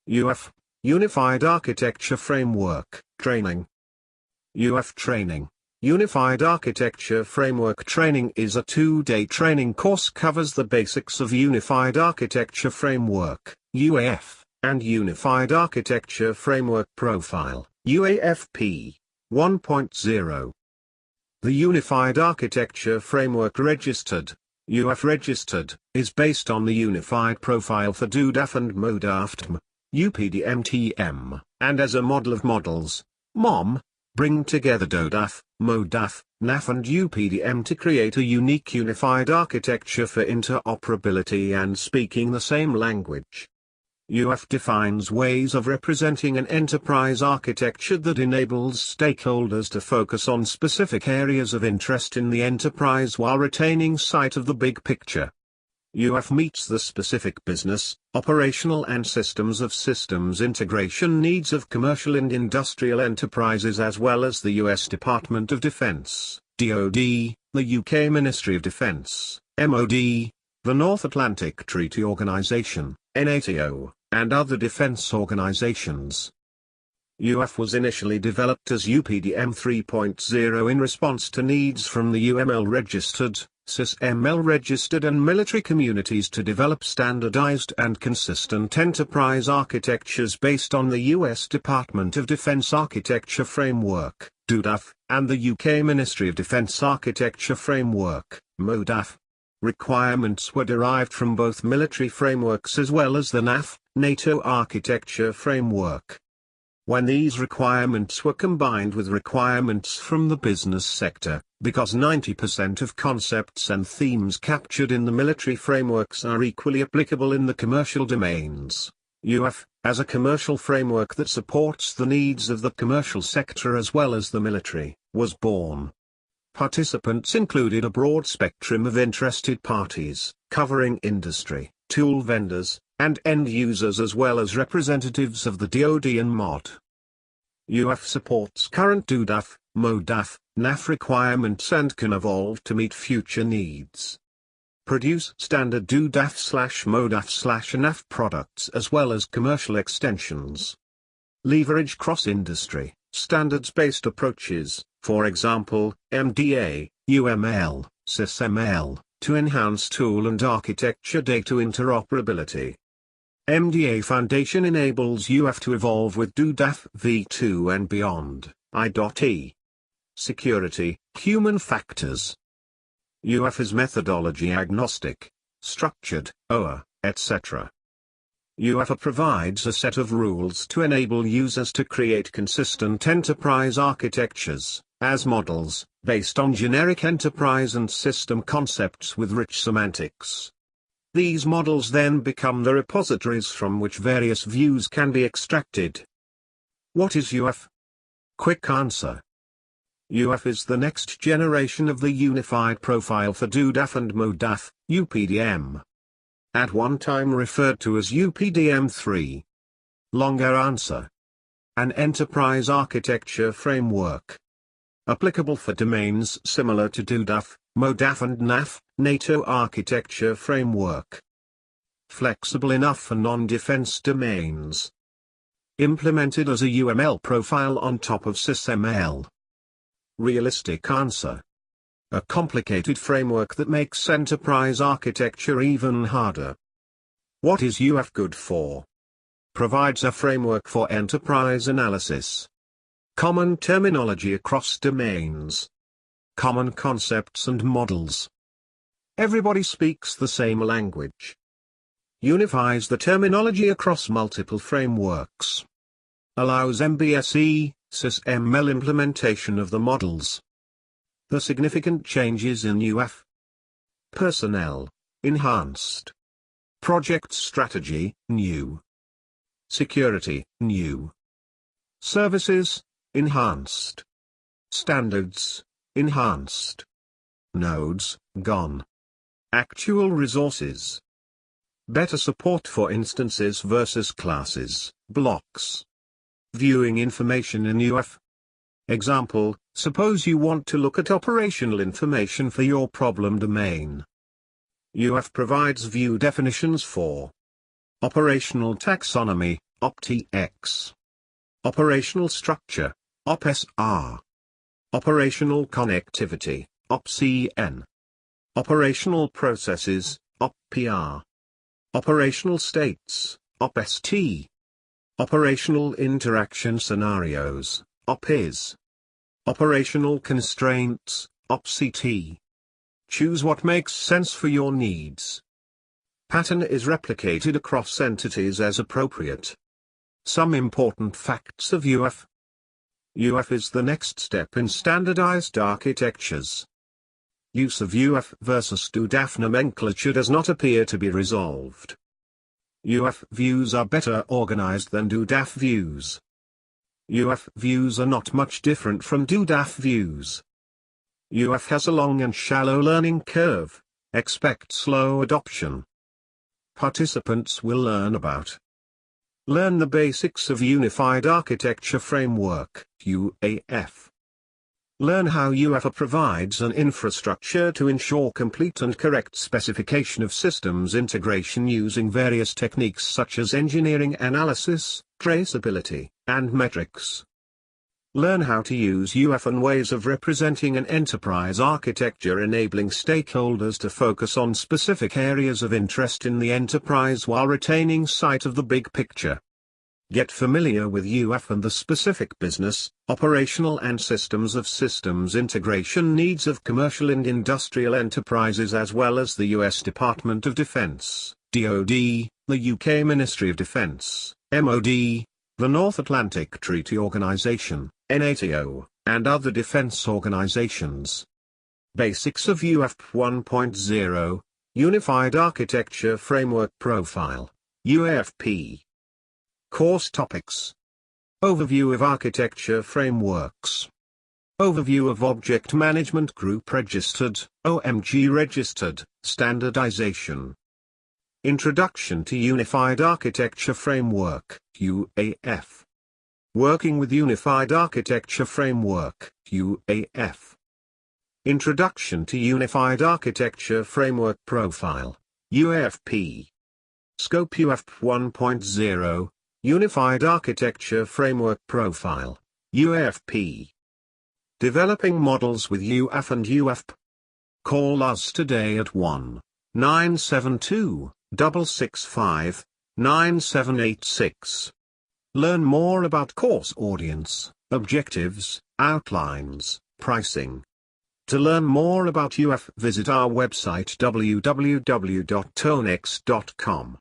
UAF, Unified Architecture Framework, Training. UAF Training, Unified Architecture Framework Training is a 2-day training course covers the basics of Unified Architecture Framework, UAF, and Unified Architecture Framework Profile, UAFP, 1.0. The Unified Architecture Framework Registered, UAF Registered, is based on the Unified Profile for DoDAF and MoDAF, UPDM, and as a model of models, MOM, bring together DoDAF, MoDAF, NAF and UPDM to create a unique unified architecture for interoperability and speaking the same language. UAF defines ways of representing an enterprise architecture that enables stakeholders to focus on specific areas of interest in the enterprise while retaining sight of the big picture. UAF meets the specific business, operational and systems integration needs of commercial and industrial enterprises as well as the US Department of Defense, DoD, the UK Ministry of Defense, MoD, the North Atlantic Treaty Organization, NATO, and other defense organizations. UAF was initially developed as UPDM 3.0 in response to needs from the UML registered, SysML registered and military communities to develop standardized and consistent enterprise architectures based on the US Department of Defense Architecture Framework, DoDAF, and the UK Ministry of Defense Architecture Framework, MoDAF. Requirements were derived from both military frameworks as well as the NAF, NATO Architecture Framework. When these requirements were combined with requirements from the business sector, because 90% of concepts and themes captured in the military frameworks are equally applicable in the commercial domains, UAF, as a commercial framework that supports the needs of the commercial sector as well as the military, was born. Participants included a broad spectrum of interested parties, covering industry, tool vendors, and end users as well as representatives of the DoD and MoD. UAF supports current DoDAF, MoDAF, NAF requirements and can evolve to meet future needs. Produce standard DoDAF/MoDAF/NAF products as well as commercial extensions. Leverage cross-industry, standards-based approaches, for example, MDA, UML, SysML, to enhance tool and architecture data interoperability. MDA Foundation enables UAF to evolve with DoDAF v2 and beyond, I.E. Security, human factors. UAF is methodology agnostic, structured, OA, etc. UAF provides a set of rules to enable users to create consistent enterprise architectures, as models, based on generic enterprise and system concepts with rich semantics. These models then become the repositories from which various views can be extracted. What is UAF? Quick answer. UAF is the next generation of the Unified Profile for DoDAF and MoDAF, UPDM. At one time referred to as UPDM3. Longer answer. An enterprise architecture framework. Applicable for domains similar to DoDAF, MoDAF and NAF, NATO architecture framework. Flexible enough for non-defense domains. Implemented as a UML profile on top of SysML. Realistic answer. A complicated framework that makes enterprise architecture even harder. What is UAF good for? Provides a framework for enterprise analysis. Common terminology across domains. Common concepts and models. Everybody speaks the same language. Unifies the terminology across multiple frameworks. Allows MBSE, SysML implementation of the models. The significant changes in UAF. Personnel, enhanced. Project strategy, new. Security, new. Services, enhanced. Standards, enhanced. Nodes, gone. Actual resources. Better support for instances versus classes, blocks. Viewing information in UAF. Example, suppose you want to look at operational information for your problem domain. UAF provides view definitions for operational taxonomy, UPTX. Operational structure, UPSR. Operational connectivity, UPCN. Operational processes, UPPR. Operational states, UPST. Operational interaction scenarios, UPIS. Operational constraints, UPCT. Choose what makes sense for your needs. Pattern is replicated across entities as appropriate. Some important facts of UAF. UAF is the next step in standardized architectures. Use of UAF versus DoDAF nomenclature does not appear to be resolved. UAF views are better organized than DoDAF views. UAF views are not much different from DoDAF views. UAF has a long and shallow learning curve. Expect slow adoption. Participants will learn about. Learn the basics of Unified Architecture Framework, UAF. Learn how UAF provides an infrastructure to ensure complete and correct specification of systems integration using various techniques such as engineering analysis, traceability, and metrics. Learn how to use UAF and ways of representing an enterprise architecture enabling stakeholders to focus on specific areas of interest in the enterprise while retaining sight of the big picture. Get familiar with UAF and the specific business, operational and systems integration needs of commercial and industrial enterprises as well as the U.S. Department of Defense, DoD, the UK Ministry of Defense, MoD, the North Atlantic Treaty Organization, NATO, and other defense organizations. Basics of UAF 1.0, Unified Architecture Framework Profile, UAFP. Course topics. Overview of architecture frameworks. Overview of Object Management Group Registered, OMG Registered, Standardization. Introduction to Unified Architecture Framework, UAF. Working with Unified Architecture Framework, UAF. Introduction to Unified Architecture Framework Profile, UAFP. Scope UAF 1.0, Unified Architecture Framework Profile, UAFP. Developing models with UAF and UAFP. Call us today at 1-972-665-9786. Learn more about course audience, objectives, outlines, pricing. To learn more about UAF, visit our website www.tonex.com.